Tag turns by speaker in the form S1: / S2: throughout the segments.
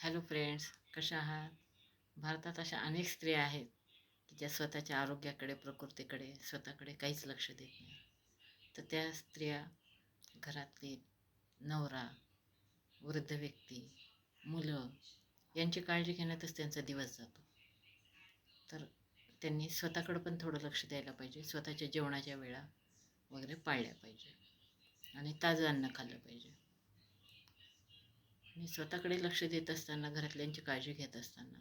S1: Hello friends, कशा आहात? भारतात अशा अनेक स्त्रिया आहेत की ज्या स्वतःच्या आरोग्याकडे, प्रकृतीकडे, स्वतःकडे काहीच लक्ष देत नाही. तर त्या स्त्रिया घरातली नवरा, वृद्ध व्यक्ती, मुलं यांची काळजी घेण्यातच त्यांचा दिवस जातो. तर त्यांनी स्वतःकडं पण थोडं लक्ष द्यायला पाहिजे. स्वतःच्या जेवणाच्या वेळा वगैरे पाळल्या पाहिजे आणि ताजं अन्न खाल्लं पाहिजे. आणि स्वतःकडे लक्ष देत असताना, घरातल्यांची काळजी घेत असताना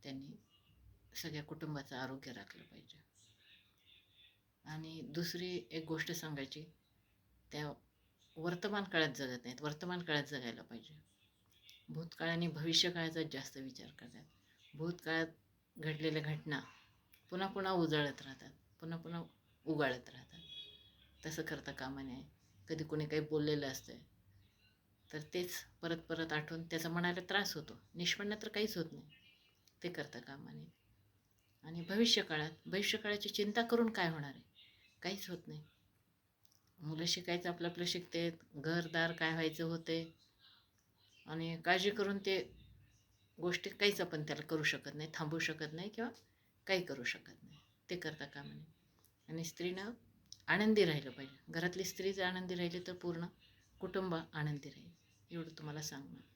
S1: त्यांनी सगळ्या कुटुंबाचं आरोग्य राखलं पाहिजे. आणि दुसरी एक गोष्ट सांगायची, त्या वर्तमान काळात जगत नाहीत, वर्तमान काळात जगायला पाहिजे. भूतकाळ आणि भविष्यकाळाचा जास्त विचार करतात. भूतकाळात घडलेल्या घटना पुन्हा पुन्हा उजळत राहतात, पुन्हा पुन्हा उगाळत राहतात. तसं करता कामा नये. कधी कोणी काही बोललेलं असतं तर तेच परत परत आठवून त्याचा मनाला त्रास होतो. निष्पन्न तर काहीच होत नाही. ते करता कामा नये. आणि भविष्यकाळाची चिंता करून काय होणार आहे? काहीच होत नाही. मुलं शिकायचं आपलं आपलं शिकते, घरदार काय व्हायचं होते आणि काळजी करून ते गोष्टी काहीच आपण त्याला करू शकत नाही, थांबवू शकत नाही किंवा काही करू शकत नाही. ते करता कामा नये. आणि स्त्रीनं आनंदी राहिलं पाहिजे. घरातली स्त्री जर आनंदी राहिली तर पूर्ण कुटुंब आनंदी राहील. एवढं तुम्हाला सांगणं.